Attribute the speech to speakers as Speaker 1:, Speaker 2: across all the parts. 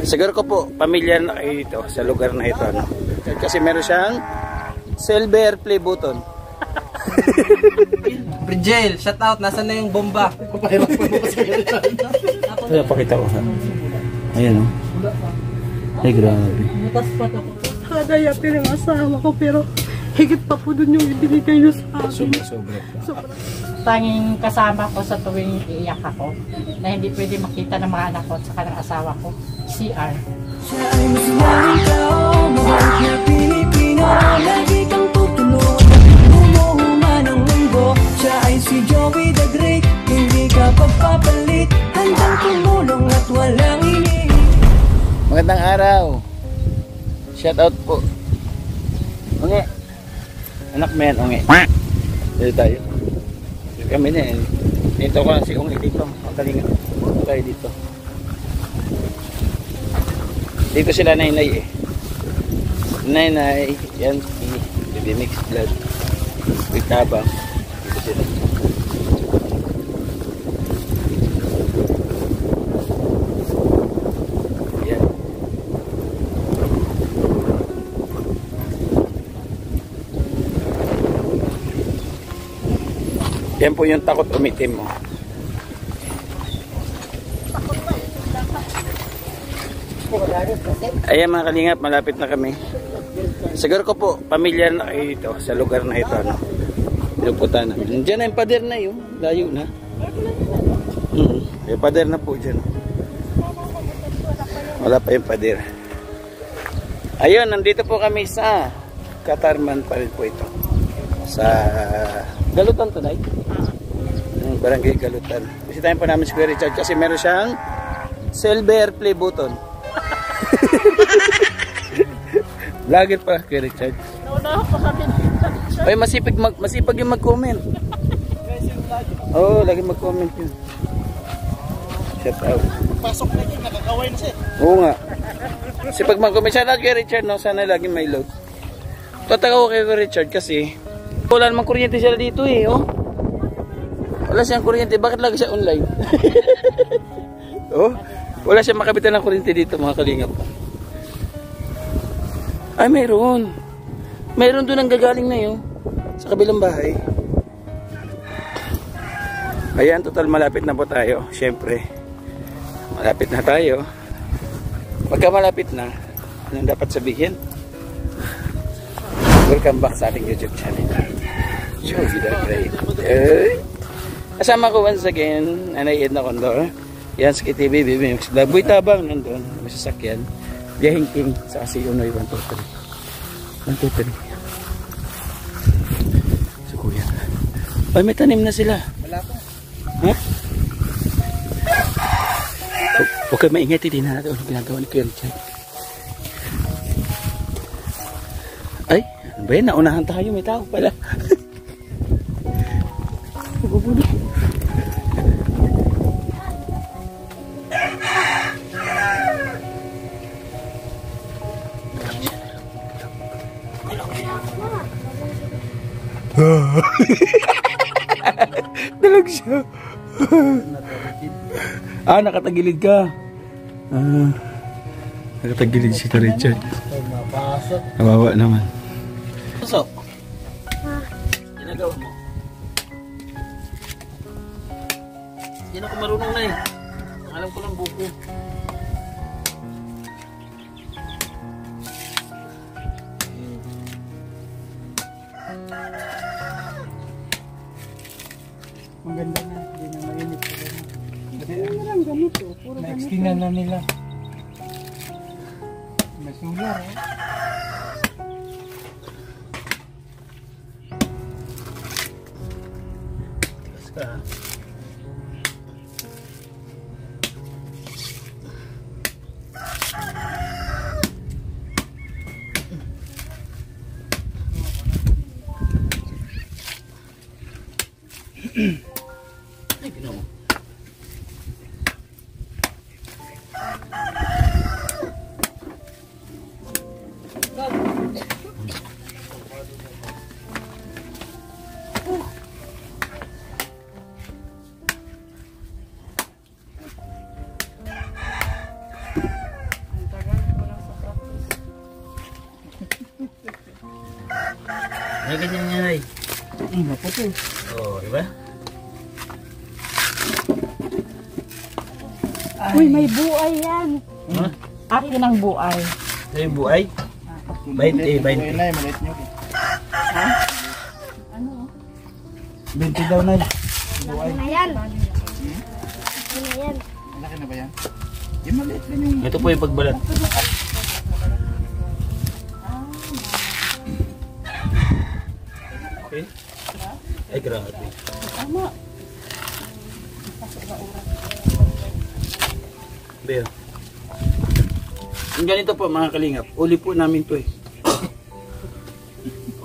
Speaker 1: Siguro ko po, pamilyar na kayo dito sa lugar na ito. No? Kasi meron siyang silver play button.
Speaker 2: Bridgel, shout out. Nasaan na yung bomba?
Speaker 1: Ay, pakita ko ha. Ayan o. Ay, grabe.
Speaker 3: Kadaya ng asawa ko pero higit pa po dun yung ibinigay nyo sa akin.
Speaker 1: Sobra.
Speaker 4: Tanging kasama ko sa tuwing iiyak ako na hindi pwede makita ng mga anak ko at saka ng asawa ko, CR.
Speaker 5: Siya ay masinahing tao, mabait na Pilipino, lagi kang tutulog, bumuhuma ng mundo. Siya ay si Joey the Great, hindi ka pagpapalit, handang tumulong at walang ini.
Speaker 1: Magandang araw. Shout out po. Ungi. Anak mo yan, Ungi. Dito tayo. Kami na yan. Dito ko si Ungi dito. Makalinga. Tayo dito. Dito sila nainay eh. Nainay. Yan si Baby Mixed Blood. With Tabang. Dito sila. Yan po yung takot umitim mo. Ayan mga kalingap, malapit na kami. Siguro ko po, pamilyar na kayo dito sa lugar na ito. No? Pinupuntahan namin. Diyan na yung pader na yun. Layo na. Yung pader na po dyan. Wala pa yung pader. Ayun, nandito po kami sa Katarman pa rin po ito. Sa Galutan to, Nay? Barangay Galutan. Bisitahin po namin si Kuya Richard kasi meron siyang silver play button. Vlogger pa, Kuya Richard.
Speaker 3: Naunahan pa kami.
Speaker 1: Ay, masipag yung mag-comment. Oo, lagi mag-comment yun. Shout out.
Speaker 2: Pasok na yun, nakakaway na siya.
Speaker 1: Oo nga. Sipag mag-comment. Shout out kay Richard, no? Sana lagi may load. Tataka ko kay Kuya Richard kasi wala namang kuryente sila dito eh, oh. Wala siyang kuryente, bakit lagi siya online? Oh, wala siyang makabitan ng kuryente dito mga kalingap. Ay, mayroon. Mayroon doon ang gagaling na yun. Sa kabilang bahay. Ayan, total malapit na po tayo. Siyempre, malapit na tayo. Pagka malapit na, anong dapat sabihin? Welcome back sa ating YouTube channel. Joey the Great. Kasama ko once again, Nanay Edna Condor. Yan sa KTV, Baby Mixed Blood. Boy Tabang nandun, may sasakyan. Biyahing King sa si Unoy 123. 123. So kuya. Ay, may tanim na sila.
Speaker 2: Wala pa.
Speaker 1: Ha? Huwag kayo maingay, titignan natin ano ginagawa ni Kuya Richard. Ay, ano ba yan? Naunahan tayo, may tao pala. Nagugulo. Dalag siya. Ah, nakatagilid ka. Ah, nakatagilid si Richard. Kawawa naman. So, ginagawa mo? Hindi na ako marunong na eh. Alam ko lang buko.
Speaker 3: Maganda na, hindi na mainit. Ano lang ganito, puro ganito.
Speaker 2: Next tingnan na nila. May solar eh.
Speaker 1: Tigas ka ha. Ay, ginawa. Ay, ganyan niya, Nay.
Speaker 2: Maputi.
Speaker 1: Oo, diba?
Speaker 4: Uy, may buay yan.
Speaker 1: Ha?
Speaker 4: Akin ang buay.
Speaker 1: Ito yung buhay? 20, 20.
Speaker 2: Nay, maliit nyo.
Speaker 4: Ano?
Speaker 2: 20 daw, Nay.
Speaker 3: Ano na yan? Ano na yan?
Speaker 2: Malaki na ba yan? Yung maliit lang yung...
Speaker 1: Ito po yung pagbalat. Okay. Ay, grabe.
Speaker 4: Tama.
Speaker 1: Beyo. Ang ganito po mga kalingap, uli po namin to eh.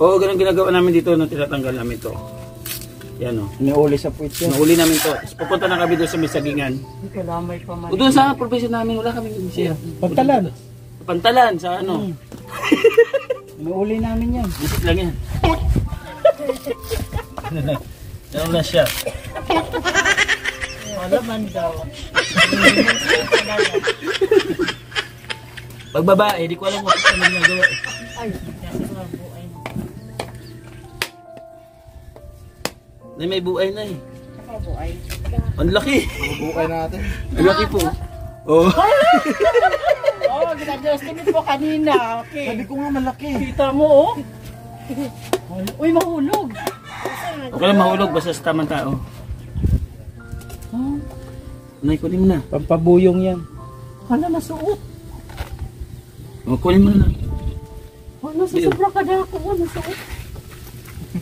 Speaker 1: Oo, ganun ginagawa namin dito nung tinatanggal namin to. Yan o.
Speaker 2: Iniuli sa puwit yan.
Speaker 1: Nauli namin to. Tapos pupunta na kami doon sa may sagingan.
Speaker 4: Hindi ko lamay pa man.
Speaker 1: O doon sa profesyon namin, wala kami siya.
Speaker 2: Pantalan.
Speaker 1: Pantalan sa ano.
Speaker 2: Iniuli namin yan.
Speaker 1: Visit lang yan. Ano na siya?
Speaker 4: Wala man daw.
Speaker 1: Pag babae, di ko alam kung ano ginagawa.
Speaker 4: Ay, kasi mga buay na.
Speaker 1: Na may buhay na eh.
Speaker 4: Saka buay.
Speaker 1: Ang laki.
Speaker 2: Bukay natin.
Speaker 1: Ang laki po. Oo.
Speaker 4: Oh, ginadjustin po kanina. Okay.
Speaker 2: Sabi ko nga malaki.
Speaker 4: Kita mo, oh. Uy, mahulog.
Speaker 1: Okay lang mahulog, basta sa tamang tao.
Speaker 4: Oh,
Speaker 1: Nay, kunin mo na.
Speaker 2: Pampabuyong yan.
Speaker 4: hala, nasuot.
Speaker 1: O, kunin mo na.
Speaker 4: Hala, sa sobrang kadako. Oh, nasuot.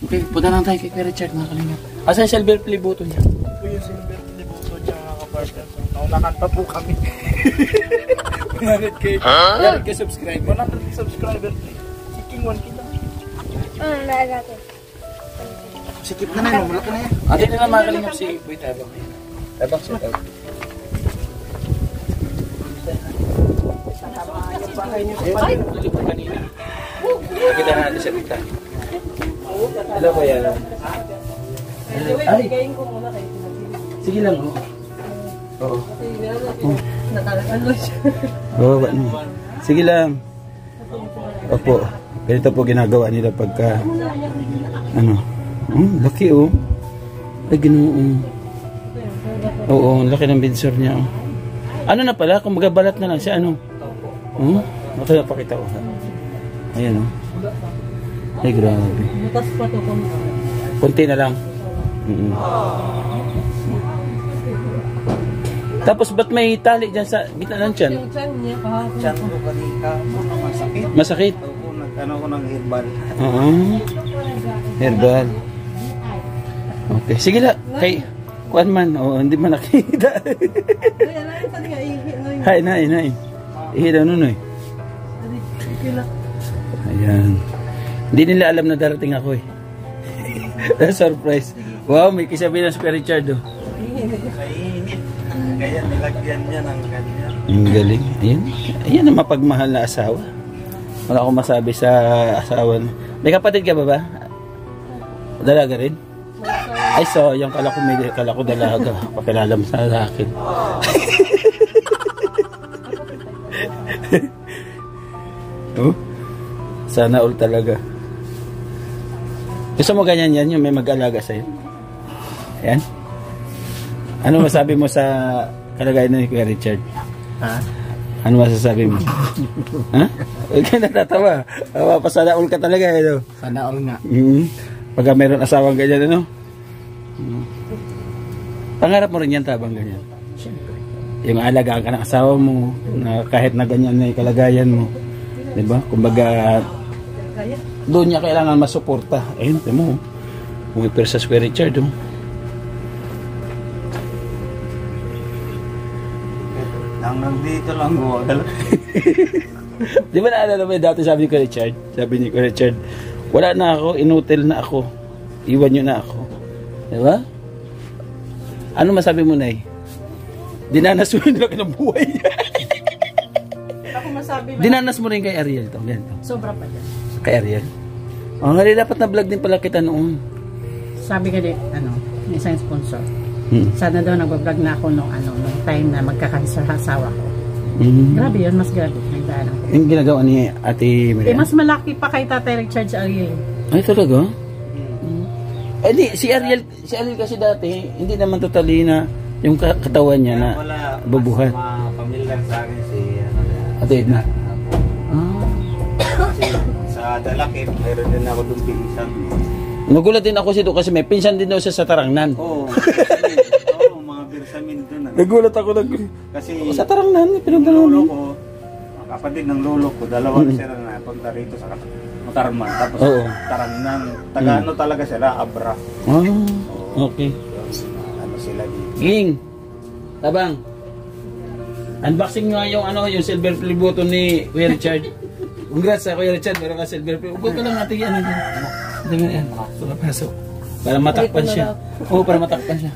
Speaker 1: Okay, punta lang tayo kay Kuya Richard mga kalingap. Asan yung silver play button niya?
Speaker 2: Ito yung silver libuto niya kakapartner. Naunakan pa po kami. 100k.
Speaker 1: Yan, subscribe.
Speaker 2: 100 subscriber. Seeking 1k lang.
Speaker 3: Ano na natin?
Speaker 2: Sikip na na, malaki na yan.
Speaker 1: Ate na lang mga kalingap si Boy Tabang. Tabang siya tawag. Ay, tuloy po kanina. Nakita natin siya dito. Hello po yan. Ay, sige lang oh. Oo. Oo, ano. Sige lang. Opo. Ganito po ginagawa nila pagka ano. Laki oh. Ay, ganoon. Oo, laki ng binsor niya oh. Ano na pala, kung magabalat na lang siya, ano? Ito na pakita ko. Ayan oh. Ay, grabe.
Speaker 4: Butas pa to kung
Speaker 1: Kunti na lang. Tapos ba't may tali dyan sa gitna ng tiyan?
Speaker 4: yung tiyan niya kahapon.
Speaker 2: Diyan ko kanina. Masakit.
Speaker 1: Masakit?
Speaker 2: Ako, nagkano ko ng herbal.
Speaker 1: Oo. Herbal. Okay. Sige lang. Kay kuan man. Oo, hindi man nakita. Hay, nay. Ihi daw nun eh. Ayan. Hindi nila alam na darating ako eh. Surprise. Wow, may kisabi na si Richard oh.
Speaker 2: Kainit. Kaya nilagyan niya ng ganyan.
Speaker 1: Ang galing. Ayan. Ayan ang mapagmahal na asawa. Wala akong masabi sa asawa. May kapatid ka ba? Dalaga rin? Ay, so, yung kala ko dalaga. Pakilala mo sa akin. Oh? Sana all talaga. Gusto mo ganyan yan, yung may mag-alaga sa'yo? Ayan. Ano masabi mo sa kalagayan ni Kuya Richard?
Speaker 2: Ha?
Speaker 1: Ano masasabi mo? Ha? Huwag ka natatawa. Pasana all ka talaga. Ano?
Speaker 2: Sana all nga.
Speaker 1: Pagka mayroon asawang ganyan, ano? Pangarap mo rin yan tabang ganyan?
Speaker 2: Siyempre.
Speaker 1: Yung alagaan ka ng asawa mo, na kahit na ganyan na yung kalagayan mo. Diba? Kumbaga, doon niya kailangan masuporta. Ayun, ito mo. Pumipir sa Kuya Richard, oh.
Speaker 2: Hanggang dito lang mo.
Speaker 1: Di ba naalala mo dati sabi ni Kuya Richard? Sabi ni Kuya Richard, wala na ako, inutil na ako. Iwan nyo na ako. Di ba? Ano masabi mo, Nay? Dinanas mo yung laki ng buhay niya.
Speaker 4: Ako masabi ba?
Speaker 1: Dinanas mo rin kay Ariel to. Ganito.
Speaker 4: Sobra pa dyan.
Speaker 1: Kay Ariel. Oh, nga dapat na vlog din pala kita noon.
Speaker 4: Sabi ka din, may isang sponsor. Sana daw nag-vlog na ako nung time na magka-cancer asawa ko. Grabe yun, mas grabe. Nagdaan ako.
Speaker 1: Yung ginagawa ni Ate Maria.
Speaker 4: Mas malaki pa kay Tatay Richard sa Ariel.
Speaker 1: Ay, talaga? Eh, di, si Ariel kasi dati, hindi naman totally na yung katawan niya na
Speaker 2: Wala,
Speaker 1: bubuhat.
Speaker 2: mas pamilyar sa akin si
Speaker 1: Ate Edna.
Speaker 2: Kasi sa Dalakit, meron din ako doon pinsan.
Speaker 1: Nagulat din ako kasi may pinsan din daw siya sa Tarangnan.
Speaker 2: Oo, oo, mga birsamin doon.
Speaker 1: Nagulat ako
Speaker 2: Kasi
Speaker 1: sa Tarangnan,
Speaker 2: yung lolo ko, kapatid ng lolo ko, dalawa na sila na punta rito sa Matarman. Tapos
Speaker 1: Oo.
Speaker 2: Tarangnan, taga-ano talaga sila, Abra.
Speaker 1: Okay.
Speaker 2: Ano sila dito.
Speaker 1: Ging, Tabang. Unboxing nga yung yung silver play button ni Kuya Richard. Congrats sa Kuya Richard, meron ka silver play. Huwag ka lang natin yan. Tingnan yan. Pasok. Para matakpan siya. Oo, para matakpan siya.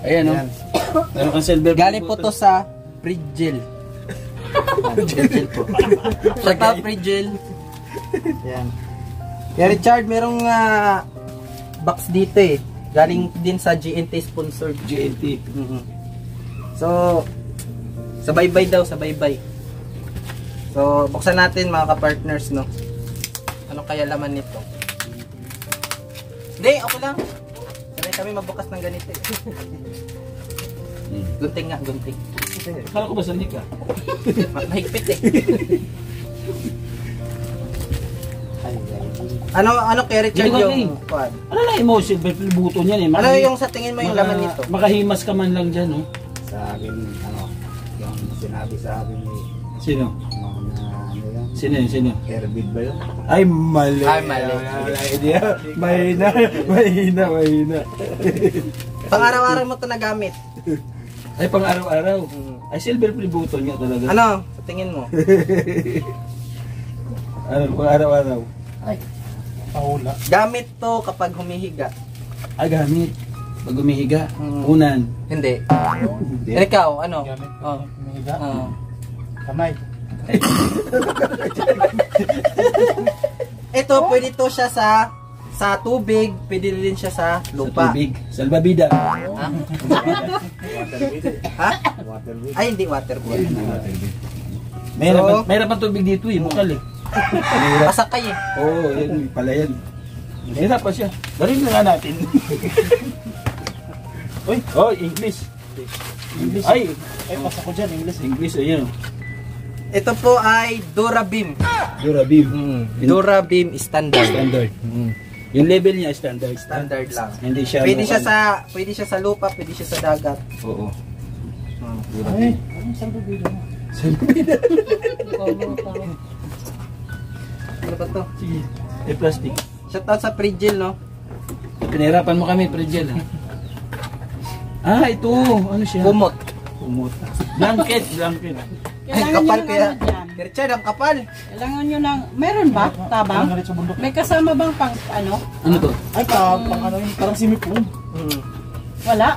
Speaker 1: Ayan, o. Meron kang silver play
Speaker 6: Galing po to sa Pridgel. Pridgel po. Shout out Pridgel. Yan. Kaya Richard, merong box dito eh. Galing din sa GNT sponsored.
Speaker 1: GNT.
Speaker 6: So, sabay-bay daw, sabay-bay. So, buksan natin mga ka-partners, no? Ano kaya laman nito? Hindi, okay lang. Sanay kami magbukas ng ganito eh. Gunting nga, gunting.
Speaker 1: Kala ko ba sandi ka?
Speaker 6: Mahigpit eh. Ano kay Richard
Speaker 1: Dito ka,
Speaker 6: yung kuwan?
Speaker 1: Ano na mo silver play button yan eh.
Speaker 6: Ano yung sa tingin mo yung laman nito?
Speaker 1: Makahimas ka man lang dyan, no?
Speaker 2: Sa akin, yung sinabi sa akin ni
Speaker 1: Sino? Sino yun? Sino?
Speaker 2: Airbid ba yun?
Speaker 1: Ay, mali.
Speaker 6: Ay, mali.
Speaker 1: Mahina.
Speaker 6: Pang-araw-araw mo ito nagamit.
Speaker 1: Ay, pang araw-araw. Ay, silver play button nga talaga.
Speaker 6: Ano? Sa tingin mo?
Speaker 1: Ano, pang araw-araw?
Speaker 6: Ay, paula. Gamit to kapag humihiga.
Speaker 1: Ay, gamit. Pag umihiga, unan.
Speaker 6: Hindi. Ikaw, ano? Oh.
Speaker 2: Humihiga?
Speaker 6: Kamay. Ito, pwede to siya sa tubig, pwede rin siya sa lupa.
Speaker 1: Sa tubig. Salbabida.
Speaker 6: Ha? Ha? Ay, hindi waterboard.
Speaker 1: Mayroon pang tubig dito eh, bukal eh.
Speaker 6: Pasakay eh.
Speaker 1: Oo, yan pala yan. Mahirap pa siya. Darin na nga natin. Uy, English. Ay, pasok ko dyan, English, ayun.
Speaker 6: Ito po ay Durabim.
Speaker 1: Durabim.
Speaker 6: Durabim standard.
Speaker 1: Yung level niya standard.
Speaker 6: Standard lang.
Speaker 1: Hindi siya
Speaker 6: Pwede siya sa lupa, pwede siya sa dagat.
Speaker 1: Oo.
Speaker 6: Ay, ano ba to?
Speaker 1: Sige. Plastic.
Speaker 6: Shout out sa Pridgel, no?
Speaker 1: Pinahirapan mo kami, Pridgel. Ito. Ano siya?
Speaker 6: Kumot.
Speaker 1: Blanket.
Speaker 6: Ay, kapal kaya. Richard, ang kapal.
Speaker 4: Kailangan nyo ng, meron ba? Tabang? May kasama bang pang,
Speaker 1: Ano to?
Speaker 2: Ay, pang ano yun, parang simipong.
Speaker 4: Wala?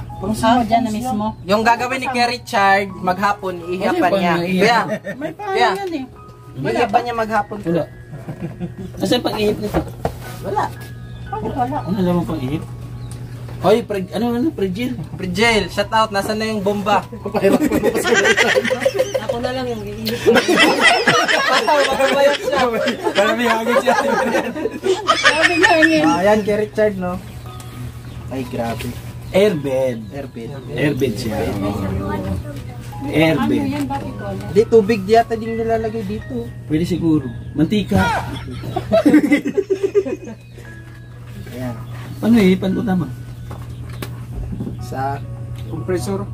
Speaker 4: Dyan na mismo.
Speaker 6: Yung gagawin ni Kuya Richard, maghapon, ihihapan niya. Kaya,
Speaker 4: May pangalan yan eh.
Speaker 6: ihihapan niya maghapon.
Speaker 1: Wala. Nasaan pang-ihip nito?
Speaker 6: Wala.
Speaker 1: Ano naman pang-ihip? Hoy, Pridgel?
Speaker 6: Pridgel, shout out. Nasaan na yung bomba?
Speaker 3: Ako na lang yung iihip.
Speaker 6: Magabayot siya.
Speaker 1: Para may hagit siya.
Speaker 4: Sabi nga yun.
Speaker 6: Ayan, kay Richard, no? Ay, grabe.
Speaker 1: Airbed. Airbed siya.
Speaker 4: Ano
Speaker 1: Airbed.
Speaker 4: yan? Bakit wala?
Speaker 6: Di, tubig yata din nilalagay dito.
Speaker 1: Pwede siguro. Mantika.
Speaker 6: Ayan.
Speaker 1: Paano ihipan ko tama?
Speaker 6: Sa
Speaker 2: Compressor.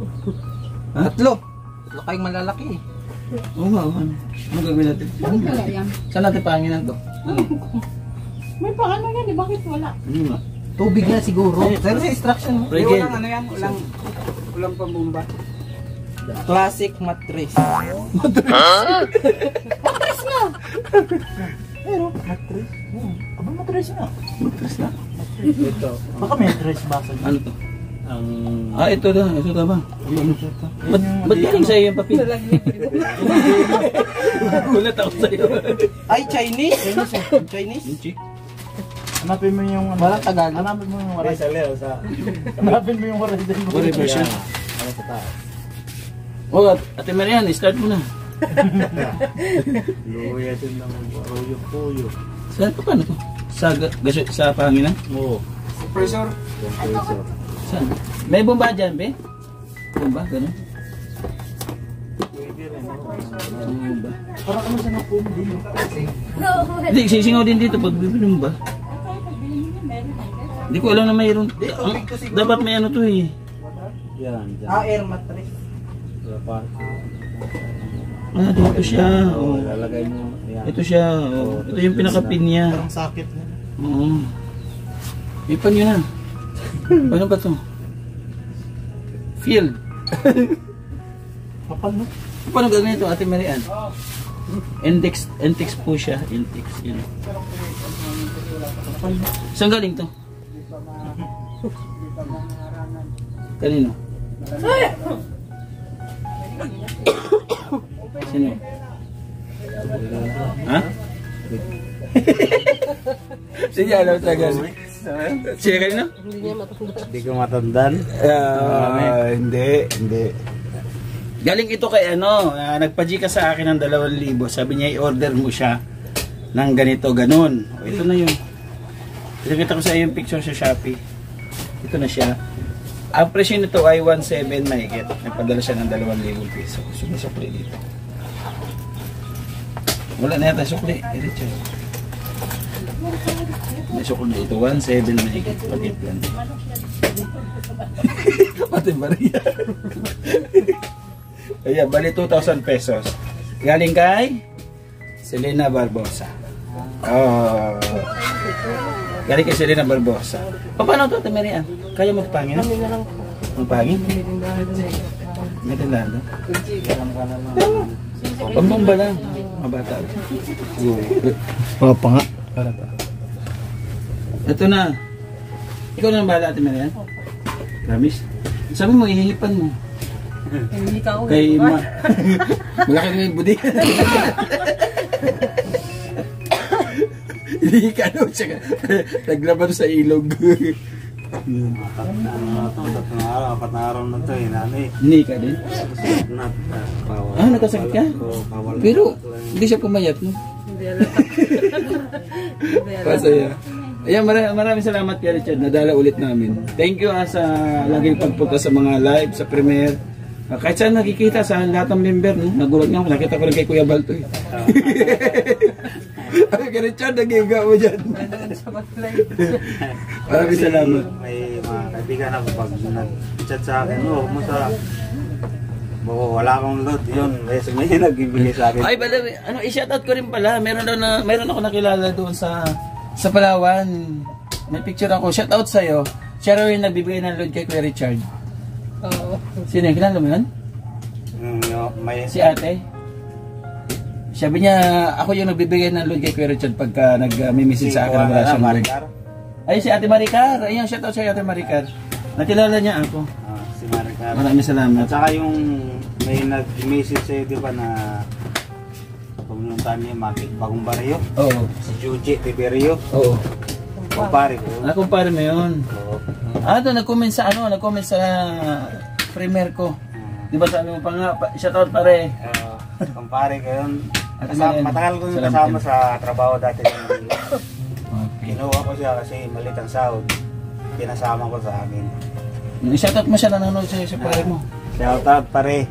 Speaker 6: tatlo. Tatlo kayong malalaki eh.
Speaker 1: Oo nga. Ano gagawin natin?
Speaker 4: Bakit wala yan?
Speaker 1: Saan natin panginan to?
Speaker 4: May paano yan eh? Bakit wala?
Speaker 1: Ano nga?
Speaker 6: Tubig na siguro. Pero sa instruction mo.
Speaker 1: Pregel.
Speaker 6: Walang ano yan. Walang pambomba. Classic mattress.
Speaker 4: Matras nga!
Speaker 6: Pero, mattress.
Speaker 2: Aba, matras na.
Speaker 1: Matras na.
Speaker 2: Ito. Baka may tres basa.
Speaker 1: Ano to? Ito na. Ito na ba? Ba't galing sa'yo yung papel? Ulat ako sa'yo.
Speaker 6: Ay, Chinese? Chinese?
Speaker 1: Yung chick?
Speaker 2: Hanapin mo yung...
Speaker 6: Walang Tagalog.
Speaker 2: Hanapin mo yung waray. Hanapin mo yung waray.
Speaker 1: Waray version.
Speaker 2: Ano sa taas?
Speaker 1: Oh, Ate Marian, start mo na.
Speaker 2: Luya din ng puyo.
Speaker 1: Saan pa paano to? Sa panginan?
Speaker 2: Oo.
Speaker 6: Pressure.
Speaker 1: Saan? May bomba dyan, be? Bomba, gano'n? Bomba.
Speaker 6: Para kami sa napun din.
Speaker 1: Hindi, sisingaw din dito pag bibinom ba? Hindi ko alam na mayroon. Dapat may ano to eh.
Speaker 2: Yan, dyan.
Speaker 6: Air mattress.
Speaker 1: Ah, dito siya. Oh.
Speaker 2: Lalagay mo. Yan.
Speaker 1: Ito siya. Oh. Ito yung pinaka-pin niya.
Speaker 6: Parang sakit na.
Speaker 1: Oo. Ipan nyo na. Ano ba to? Field.
Speaker 6: Kapal no?
Speaker 1: Paano gagawin ito, Ate Marian? Intex po siya. Intex, yun. Saan galing to? Kanino? Sino? Ha? Sige, alam talaga. Sige kanino?
Speaker 2: Hindi ko matandaan.
Speaker 1: Hindi. Galing ito kay ano, nagpa-Gca sa akin ng 2,000. Sabi niya i-order mo siya ng ganito, ganun. O, ito na yun. Pinakita ko sa iyo yung picture sa Shopee. Ito na siya. Ang presyo nito ay 1,700 mahigit. Nagpadala siya ng 2,000 peso. Sumisukli dito. Wala na yata sukli. Richard. May sukli dito. 1,700 mahigit. Pagit lang. Pati Maria. Ayan, bali 2,000 pesos. Galing kay Selena Barbosa. Oh. Galing kay Selena Barbosa. Paano ito, Marian? Kaya magpangin?
Speaker 3: Kami na lang po.
Speaker 1: Magpangin? May tindahan doon? Pambomba lang. Mga bata. Pa nga. Para pa. Ito na. Ikaw na ang bahala, Ate Marian? Promise? Sabi mo, ihihipan mo.
Speaker 3: Hindi ka uwi.
Speaker 1: Kay Ma. Malaki na yung budi. Hindi ka daw siya. Naglaban sa ilog.
Speaker 2: Apat na araw na ito eh, nani.
Speaker 1: Hindi ka din? Ah, nakasakit ka? Pero, hindi siya pumayat, no?
Speaker 3: Hindi alam.
Speaker 1: Pasaya. Ayan, maraming salamat kay Richard. Nadala ulit namin. Thank you sa laging pagpunta sa mga live, sa premiere. Kahit saan nakikita sa lahat ng member, no? Nagulat nga ako, nakita ko lang kay Kuya Balto eh. Ay, kay Richard, nagiga mo dyan. Maraming salamat.
Speaker 2: May mga kaibigan ako pag nag-chat sa akin, wala akong load, yun. May nag-ibigay sa akin.
Speaker 1: Ay, bala, i-shoutout ko rin pala. Meron ako nakilala doon sa Palawan. May picture ako. Shoutout sa'yo. Siya rin nagbibigay ng load kay Kuya Richard.
Speaker 3: Oo.
Speaker 1: Sino yung kilala mo yun?
Speaker 2: May
Speaker 1: Si ate? Sabi niya, ako yung nagbibigay ng load kay Kuya Richard pagka nag-message sa akin na wala siyang load. Ay, si Ate Maricar. Ayun, shoutout sa Ate Maricar. Nakilala niya ako.
Speaker 2: Si Maricar.
Speaker 1: Maraming salamat.
Speaker 2: At saka yung may nag-message sa'yo, di ba, na pumunta niya Bagong Barrio.
Speaker 1: Oo.
Speaker 2: Si Juji Tiberio.
Speaker 1: Oo.
Speaker 2: Kumpare ko.
Speaker 1: Kumpare mo yun.
Speaker 2: Oo.
Speaker 1: Doon, nag-comment sa premiere ko. Di ba sabi mo pa nga, shoutout pare.
Speaker 2: Kumpare ko yun.
Speaker 1: Marian,
Speaker 2: Matagal ko yung
Speaker 1: salamat
Speaker 2: kasama
Speaker 1: din.
Speaker 2: sa trabaho dati.
Speaker 1: Okay.
Speaker 2: Kinuha ko siya kasi malit ang sahod. Pinasama ko sa amin.
Speaker 1: Shoutout mo siya, nanonood sa'yo sa pare mo.
Speaker 2: Shout out pare.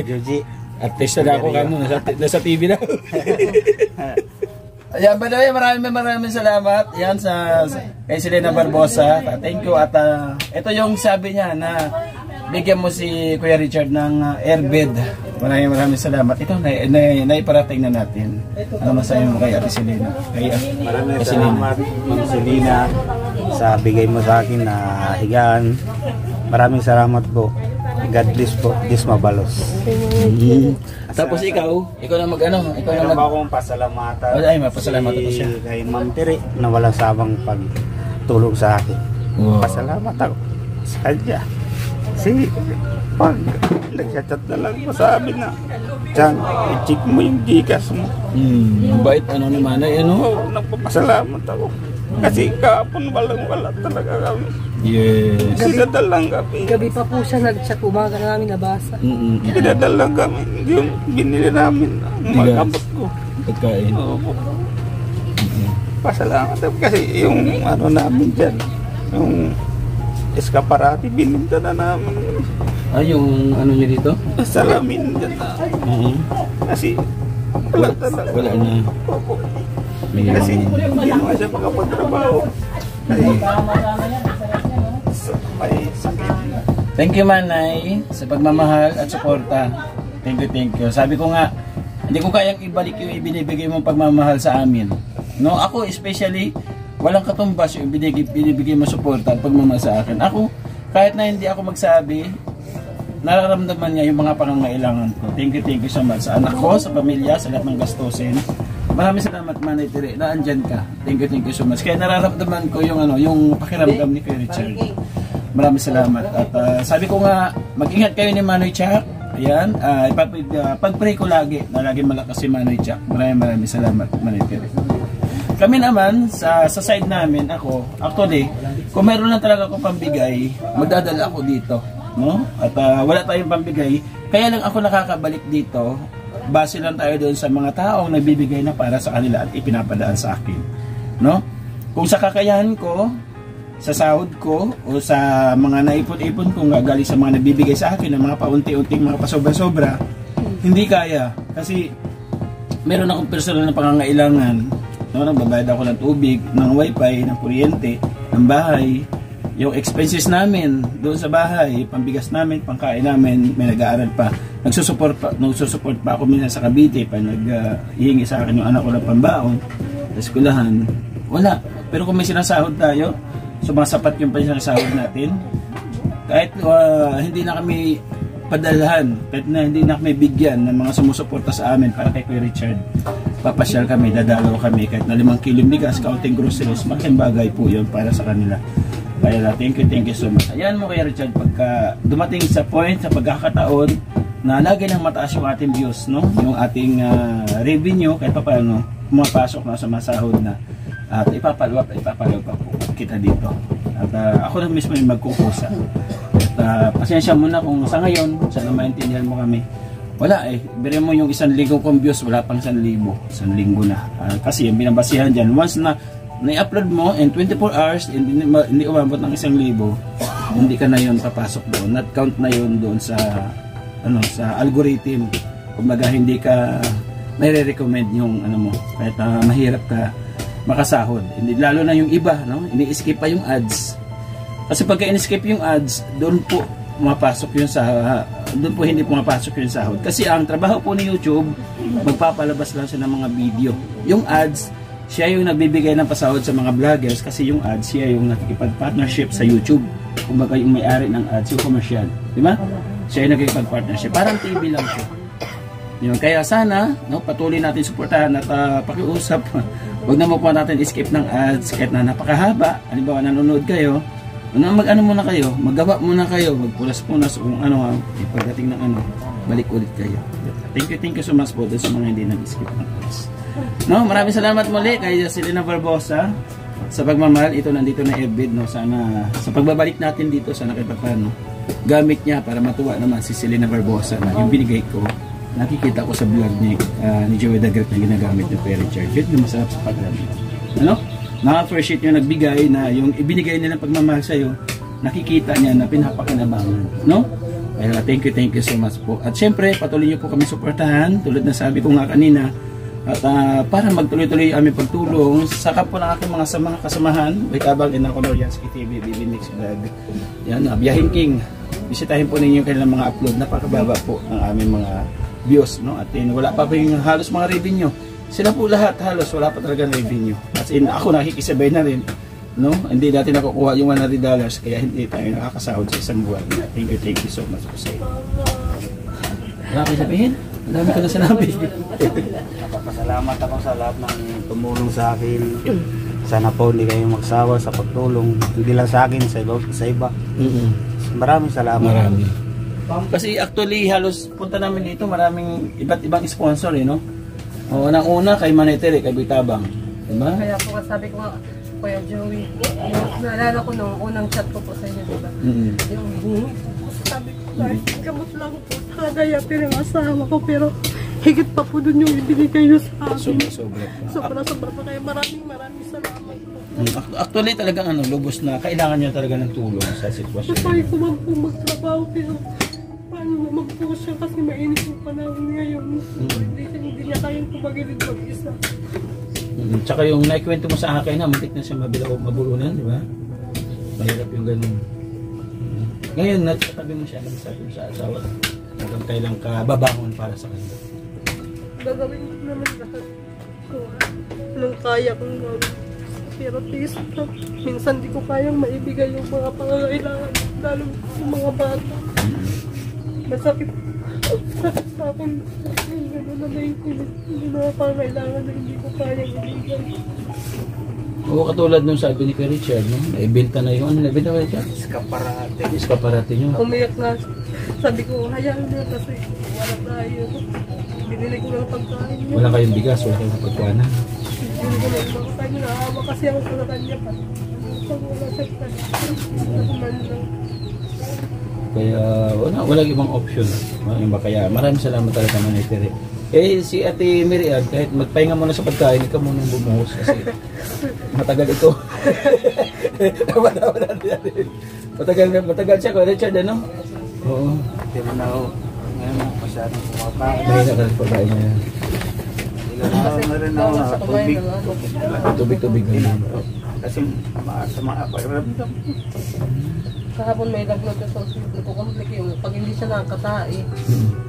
Speaker 2: Juji.
Speaker 1: Artista na ako kamo, nasa TV na. Ayan, by the way, maraming salamat. Yan kay Selena Barbosa. Thank you. At ito yung sabi niya na bigyan mo si Kuya Richard ng airbed. Maraming salamat. Ito, naiparating na natin. Ano masayo mo kay Ate Selena?
Speaker 2: Maraming salamat, Ma'am Selena, sa bigay mo sa akin na higaan. Maraming salamat po. God bless po, Dis Mabalos.
Speaker 1: Tapos ikaw na mag-ano?
Speaker 2: Meron ba akong pasalamatan?
Speaker 1: Ay, mapasalamatan ko siya.
Speaker 2: Kay Ma'am Tiri na walang sabang pagtulog sa akin.
Speaker 1: Wow.
Speaker 2: Pasalamat ako sa kanya. Kasi pag nag-chat na lang mo sa amin na Chan, i-check mo yung Gcash mo.
Speaker 1: Bait ni Manay, ano?
Speaker 2: Oo, nagpapasalamat ako. Kasi kahapon wala talaga kami.
Speaker 1: Yes.
Speaker 2: Pinadalang kami.
Speaker 3: Gabi pa po siya nag-chat. Umaga na namin nabasa.
Speaker 2: Pinadalang kami. Yung binili namin. Magkabot ko.
Speaker 1: Pagkain.
Speaker 2: Oo po. Pasalamat kasi yung ano namin dyan, yung eskaparati, bininta na namin.
Speaker 1: Yung ano nyo dito?
Speaker 2: Salamin dyan na. Kasi wala talaga.
Speaker 1: Wala na.
Speaker 2: Kasi hindi naman siya makapagtrabaho. May sakit.
Speaker 1: Thank you, Manay, sa pagmamahal at suporta. Thank you. Sabi ko nga, hindi ko kayang ibalik yung ibinibigay mong pagmamahal sa amin. No, ako especially, walang katumbas yung binibigay mo suporta at pagmamahal sa akin. Ako, kahit na hindi ako magsabi, nararamdaman niya yung mga pangangailangan ko. Thank you so much. Sa anak ko, sa pamilya, sa lahat ng gastusin. Maraming salamat, Manay Tere, na andyan ka. Thank you so much. Kaya nararamdaman ko yung yung pakiramdam ni Kuya Richard. Maraming salamat. At sabi ko nga, mag-ingat kayo ni Manoy Chak. Ayan, pag-pray ko lagi na lagi malakas si Manoy Chak. Maraming salamat, Manay Tere. Kami naman, sa side namin, ako, actually, kung meron lang talaga akong pambigay, magdadala ako dito. No? At wala tayong pambigay, kaya lang ako nakakabalik dito, base lang tayo doon sa mga taong nagbibigay na para sa kanila at ipinapadaan sa akin. No? Kung sa kakayahan ko, sa sahod ko, o sa mga naipon-ipon kong galing sa mga nagbibigay sa akin, ng mga paunti-unting mga pasobra-sobra, hindi kaya. Kasi meron akong personal na pangangailangan. No? Nagbabayad ako ng tubig, ng wifi, ng kuryente, ng bahay, yung expenses namin doon sa bahay, pambigas namin, pangkain namin, may nag-aaral pa. Nagsusupport pa ako minsan sa Cavite pa naghihingi sa akin yung anak ko ng pambaon sa eskwelahan. Wala. Pero kung may sinasahod tayo, sumasapat yung sinasahod natin. Kahit hindi na kami padalhan, kahit na hindi na kami bigyan ng mga sumusuporta sa amin para kay Kuya Richard, papasyal kami, dadalaw kami kahit na 5 kilong bigas, counting groceries, malaking bagay po yun para sa kanila. Kaya thank you so much. Ayan mo Kuya Richard, pagka dumating sa point, sa pagkakataon na lagi nang mataas yung ating views, no? Yung ating revenue, kahit pa paano, pumapasok na sa masahod na. At ipapalaw pa po kita dito. At ako na mismo yung magkukusa. At pasensya muna kung sa ngayon, sana maintindihan mo kami. Wala biro mo yung 1,000 kong views, wala pang 1,000, 1 linggo na. Kasi yung binabasihan dyan, once na na-upload mo in 24 hours, hindi umabot ng 1,000, hindi ka na yun papasok doon. Not count na yun doon sa sa algorithm. Kumbaga hindi ka may recommend yung mo, kahit mahirap ka makasahod. Hindi, lalo na yung iba, no? Ini-skip pa yung ads. Kasi pagka in-skip yung ads, doon po pumapasok yung doon po hindi pumapasok yung sahod. Kasi ang trabaho po ni YouTube, magpapalabas lang siya ng mga video. Yung ads, siya yung nagbibigay ng pasahod sa mga vloggers kasi yung ads, siya yung nakikipag-partnership sa YouTube. Kumbaga yung may-ari ng ads, yung commercial. Di ba? Siya yung nakikipag-partnership. Parang TV lang siya. Yun. Kaya sana, patuloy natin suportahan at pakiusap. Huwag na mo po natin skip ng ads kahit na napakahaba. Halimbawa, nanonood kayo. Mag-ano muna kayo, maggawa muna kayo, magpulas-pulas kung pagdating ng balik ulit kayo. Thank you so much po sa mga hindi nag-skip ng ads. Maraming salamat muli kay Selena Barbosa sa pagmamahal. Ito nandito na Ebid, sana sa pagbabalik natin dito sana kahit paano gamit niya para matuwa naman si Selena Barbosa na yung binigay ko. Nakikita ko sa vlog ni Joey the Great na ginagamit ni Kuya Richard. Yun yung masarap sa paggamit. Nakaka-appreciate yung nagbigay na yung ibinigay nilang pagmamahal sa'yo, nakikita niya na pinapakinabangan. Kaya thank you so much po. At syempre, patuloy niyo po kami suportahan, tulad na sabi ko nga kanina. At para magtuloy-tuloy aming pagtulong sa kapwa ng aking mga kasamahan, Waitabang and ako Noriansky TV, BB Mix Vlog. Yan, Biyahing King. Bisitahin po ninyo yung kanilang mga upload. Napakababa po ng aming mga views. At wala pa yung halos mga revenue. Sila po lahat halos wala pa talaga revenue. As in, ako nakikisabay na rin. Hindi natin nakukuha yung $100 kaya hindi tayo nakakasahod sa isang buwan. Thank you so much po sa inyo. Wala kayo sabihin? Ang dami ko na sinabi.
Speaker 2: Napapasalamat ako sa lahat ng tumulong sa akin. Sana po hindi kayo magsawa sa pagtulong. Hindi lang sa akin, sa iba. Maraming salamat.
Speaker 1: Marami. Kasi actually halos punta namin dito maraming iba't ibang sponsor Unang-una kay Manay Tere, kay Waitabang. Diba?
Speaker 3: Kaya po sabi ko nga, Kuya Joey, naalala ko nung unang chat ko po sa inyo, diba? Yung sabi ko, gamot lang po. Kagaya pero yung asawa ko, pero higit pa po dun yung ibinigay niyo sa akin.
Speaker 1: Sobra.
Speaker 3: Sobra-sobra pa kayo. Maraming salamat po.
Speaker 1: Actually talagang lubos na kailangan niya talaga ng tulong sa sitwasyon.
Speaker 3: Try ko man po magtrabaho pero paano naman po siya kasi mainit yung panahon ngayon. Hindi niya kayang kumagilid mag-isa.
Speaker 1: Tsaka yung naikwento mo sa akin na matik na siya mabulunan, di ba? Mahirap yung ganun. Ngayon, natatabi mo siya, sabi mo sa asawa, hanggang kailang kababangon para sa kanya.
Speaker 3: Gagawin ko naman lahat ko. Anong kaya kong gawin. Pero please, minsan di ko kayang maibigay yung mga pangangailangan, lalo yung mga bata. Masakit sa akin. Gano'n na naiintinit yung mga pangangailangan na hindi ko kayang ibigay.
Speaker 1: Oo, katulad nung sabi ni Kuya Richard, no? Naibenta na yung, naibenta ba Richard? Iskaparate nyo.
Speaker 3: Umiyak na. Sabi ko, hayaan niya kasi wala tayo. Binili ko lang pagkain niya.
Speaker 1: Wala kayong bigas, wala kayong pagkuhanan.
Speaker 3: Binili ko lang pagkain niya. Naawa kasi ako sa kanya pa. Pag wala siya pa. Nakuman lang.
Speaker 1: Kaya walang ibang option. Kaya maraming salamat talaga Manay Tere. Si Ate Miriam, kahit magpahinga muna sa pagkain, ikaw muna bumuhos kasi matagal ito. Matagal siya, Kuya Richard, ano? Oo.
Speaker 2: Pero na ako, ngayon mo masyadong kumakain.
Speaker 1: Mahina ka sa pagkain niya.
Speaker 2: Na rin ako na tubig.
Speaker 1: Tubig na.
Speaker 2: Kasi masama pa.
Speaker 3: Kahapon may lagnat sa hospital ko. Komplike yung pag hindi siya nakakatae.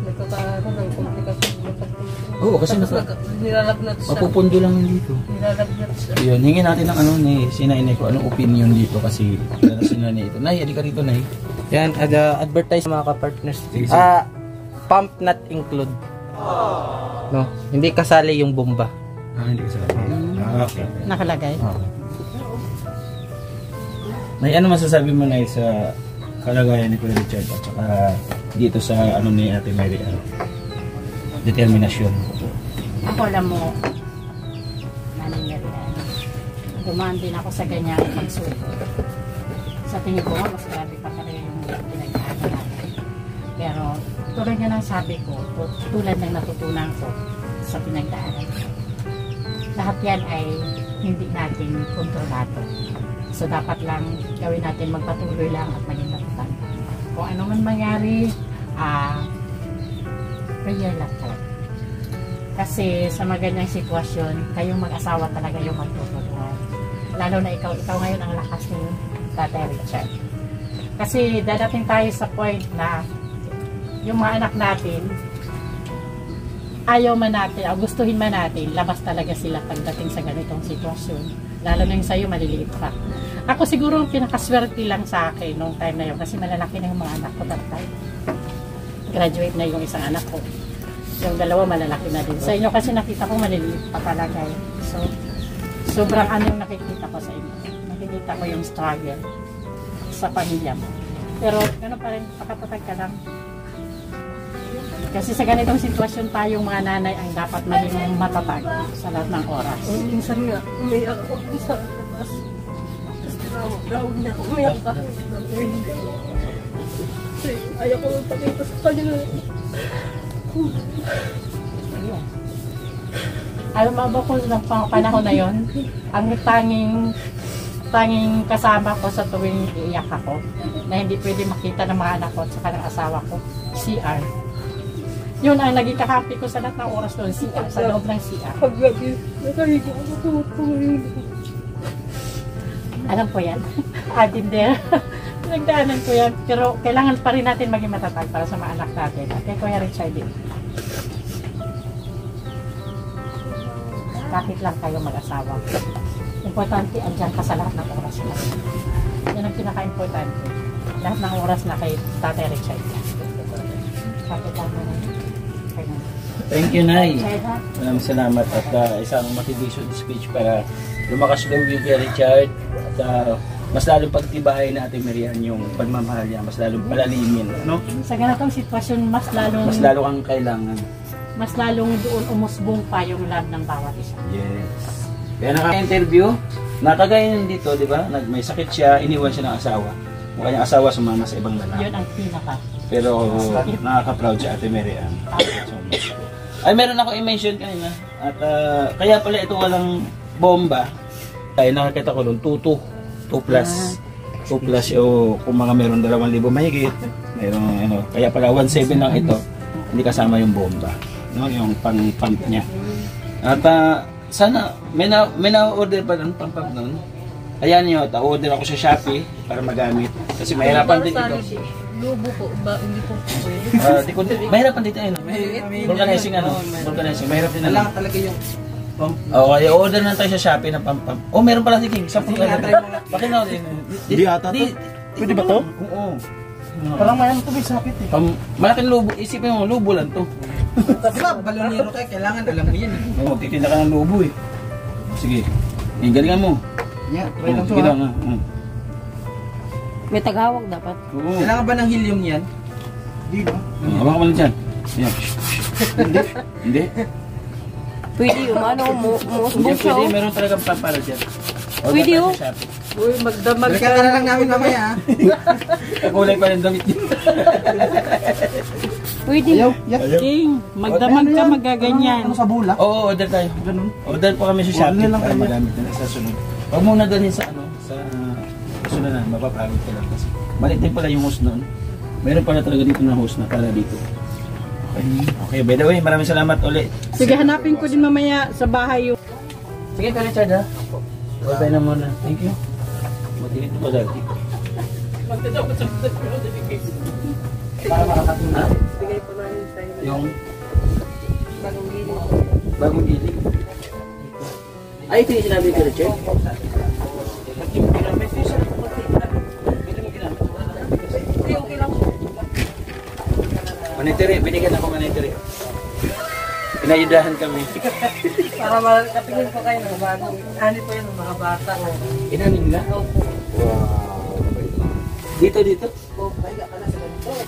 Speaker 3: Nagkakaroon ng komplikasyon.
Speaker 1: Oo, kasi
Speaker 3: nilalagnat siya.
Speaker 1: mapupundo lang dito.
Speaker 3: Nilalagnat siya.
Speaker 1: Yun, hingin natin ng ni Sinay ko, anong opinion dito kasi sinanay ito. Nay, adi ka rito, Nay.
Speaker 6: Yan, advertise mga ka-partners.
Speaker 1: Sige.
Speaker 6: Pump not include. No, hindi kasali yung bomba.
Speaker 1: Hindi ka sabi. Okay.
Speaker 4: Nakalagay.
Speaker 1: Nay, ano masasabi mo, Nay, sa kalagayan ni Kuya Richard at saka dito sa ni Ate Mary determinasyon?
Speaker 4: Ako alam mo, dumaan din ako sa ganyan pagsuko. Sa tingin ko, mas grabe pa rin yung pinag-aaral natin. Pero tulad nga ng sabi ko, tulad ng natutunan ko sa pinag-aaral. Lahat yan ay hindi natin kontrolado. So dapat lang gawin natin magpatuloy lang at maging matatag. Kung ano man mangyari, prayer lang talaga. Kasi sa mga ganyang sitwasyon, kayong mag-asawa talaga yung magtutulungan. Lalo na ikaw ngayon ang lakas ni Tatay Richard. Kasi dadating tayo sa point na yung mga anak natin, ayaw man natin, o gustuhin man natin, labas talaga sila pagdating sa ganitong sitwasyon. Lalo na yung sa'yo, maliliit pa. Ako siguro pinakaswerte lang sa akin nung time na yun kasi malalaki na yung mga anak ko that time. Graduate na yung isang anak ko. Yung dalawa malalaki na din. Sa inyo kasi nakita ko maliliit pa talaga. So, sobrang yung nakikita ko sa inyo. Nakikita ko yung struggle sa pamilya mo. Pero ano pa rin, pakatatag ka lang. Kasi sa ganitong sitwasyon tayong mga nanay ang dapat maging matatag sa lahat ng oras.
Speaker 3: Minsan nga, umiyak ako sa labas. Tapos tinawag niya ako, umiyak ka. Kasi ayaw ko magpakita sa kanya na
Speaker 4: Ayun. Alam mo ba kung ng panahon na yon, ang tanging kasama ko sa tuwing iiyak ako na hindi pwede makita ng mga anak ko at saka ng asawa ko, CR. Yun ang naging kakampi ko sa lahat ng oras doon, CR, sa loob ng CR.
Speaker 3: paggabi, nakahigo ako tumutulong.
Speaker 4: Alam ko yan. Adin there. Nagdaanan ko yan. Pero kailangan pa rin natin maging matatag para sa mga anak natin. At kay Kuya Richard din. Kahit lang kayo mag-asawa. Importante, andyan ka sa lahat ng oras na. Yan ang pinaka-importante. Lahat ng oras na kay Tatay Richard. Kahit lang mo na.
Speaker 1: Thank you, Nay. Maraming salamat at isang motivation speech para lumakas loob yung kay Richard at mas lalong pagtibahay na Ate Marian yung pagmamahal niya, mas lalong palalimin, no?
Speaker 4: Sa ganitong sitwasyon, mas lalong
Speaker 1: kang kailangan.
Speaker 4: Mas lalong doon umusbong pa yung love ng bawat isa.
Speaker 1: Yes. Kaya naka-interview, nakagayon dito, di ba? May sakit siya, iniwan siya ng asawa. Yung kanyang asawa sumama sa ibang lalaki.
Speaker 4: Yun ang pinaka.
Speaker 1: Pero nakaka-proud si Ate Marian. Ay, meron ako i-mention kanina. At kaya pala ito walang bomba. Ay, nakakita ko doon, 2 plus. 2 plus yung kung mga meron 2,000 mahigit. Meron, ano, kaya pala 1.7 lang ito. Hindi kasama yung bomba. No, yung pang-pump niya. At sana, may na-order pa ng pang-pump nun. Ayan nyo, order ako sa Shopee para magamit. Kasi mahirapan din ito.
Speaker 3: Lubo po, hindi po.
Speaker 1: Mahirapan dito ayun. Vulcanizing mahirap din
Speaker 6: Kailangan talaga yung pump.
Speaker 1: Okay, order na tayo sa Shopee ng pam-pam. Oh, meron pala si King. 10 Bakit na din?
Speaker 2: Di ata to. Pwede ba to?
Speaker 1: Oo.
Speaker 2: Parang may ano to, may sakit eh.
Speaker 1: Malaking lubo. Isipin mo, lubo lang to.
Speaker 6: Diba, balonero kayo, kailangan alam mo yan.
Speaker 1: Oo, titinda ka ng lubo eh. Sige. Galingan mo.
Speaker 6: Yeah, try lang to
Speaker 1: Ginaw
Speaker 6: ha.
Speaker 1: nga.
Speaker 3: May tagahawak dapat.
Speaker 1: Oo.
Speaker 6: Kailangan ba ng helium yan?
Speaker 2: Di ba?
Speaker 1: Hawakan mo lang dyan. Ayan. Hindi.
Speaker 3: Pwede yung ano,
Speaker 1: Hindi
Speaker 3: musbong siya.
Speaker 1: pwede. Meron talagang pampara dyan.
Speaker 3: Pwede
Speaker 1: tayo
Speaker 3: oh.
Speaker 1: sa Shopee.
Speaker 3: Uy, magdamag
Speaker 6: Balikan na lang namin mamaya ha.
Speaker 1: Kakulay pa yung damit niya.
Speaker 3: Pwede.
Speaker 4: King, magdamag ka, magaganyan.
Speaker 2: Ano sa bula?
Speaker 1: Oo, order tayo.
Speaker 2: Ganun.
Speaker 1: Order po kami sa Shopee
Speaker 2: Order lang
Speaker 1: para
Speaker 2: kami.
Speaker 1: magamit na sa sunod. Huwag muna dalhin sa sa sunod na, mapapagod ka lang kasi. Maliit din pala yung host noon. Meron pala talaga dito na host na para dito. Okay, by the way, maraming salamat ulit.
Speaker 4: Sige, hanapin ko din mamaya sa bahay yung...
Speaker 1: Sige ka, Richard ha. Bye-bye na muna. Thank you. Matigit pa dati. Para makakatun na.
Speaker 3: Bigay po namin sa'yo.
Speaker 1: Yung
Speaker 3: Bagong gili.
Speaker 1: bagong gili. Ay, ito yung sinabi ko, Richard. Ba't yung ginamit yung isa? Pwede mo ginamit.
Speaker 3: Okay lang.
Speaker 1: Manitiri, binigyan ako manitiri. Pinayudahan kami.
Speaker 3: Para makatingin po kayo ng bagong. Ano po yun ng mga bata.
Speaker 1: Inanin nila?
Speaker 3: Opo.
Speaker 1: Wow. Dito.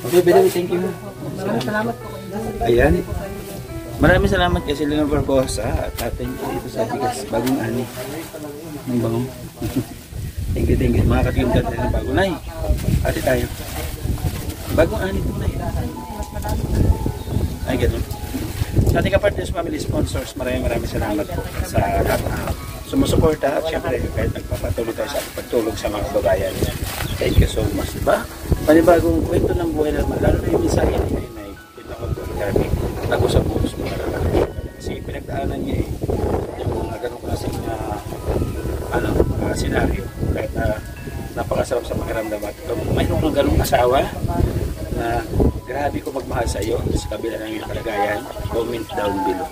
Speaker 1: Okay, by the way, thank you.
Speaker 3: Maraming salamat po kayo.
Speaker 1: Ayan. Maraming salamat kasi Leonor Barbosa at atin ko dito sa Bigas. Bagong ani. Ang bango. Thank you. Mga katigang ng bagong nay. Ate tayo. Bagong ani ito nay. Ay, ganun. Sa ating kapartners, family sponsors, maraming salamat po sa lahat na sumusuporta at syempre kahit nagpapatuloy tayo sa pagtulong sa mga kababayan. Thank you so much. Diba? Panibagong kwento ng buhay naman, lalo na yung mensahe ni Nay, ito ko po kami, tago sa puso mo talaga. Kasi pinagdaanan niya yung mga ganong klaseng senaryo. Kahit napakasarap sa pakiramdam at mayroon ng ganong asawa na grabe ko magmahal sa iyo sa kabila ng iyong kalagayan. Comment down below.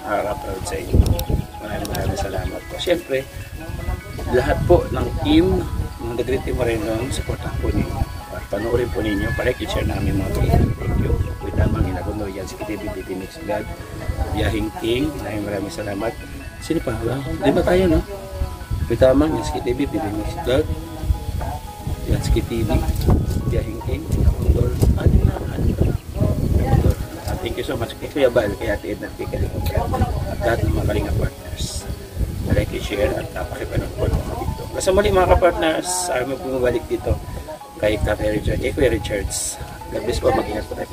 Speaker 1: Nakaka-proud sa inyo. Maraming salamat po. Siyempre, lahat po ng team ng The Great Team Marenon, supportan po ninyo. At panoorin po ninyo. Palike i-share namin mga video. Thank you. With Amang Inaguno, yan si KTV Mix God. Biyahing King, maraming salamat. Sino pa? Di ba tayo, no? With Amang, yan si KTV Mix God. Yan si KTV. Biyahing King. Kondor. Thank you so much kay Kuya Bal, kay Ate Edna, kay Kalingap at lahat ng mga Kalingap partners. Like, share at napakipanood po mga dito. Basta muli mga kapartners, ayaw mo bumabalik dito kay Kuya Richards. God bless po, mag-ingat po tayo.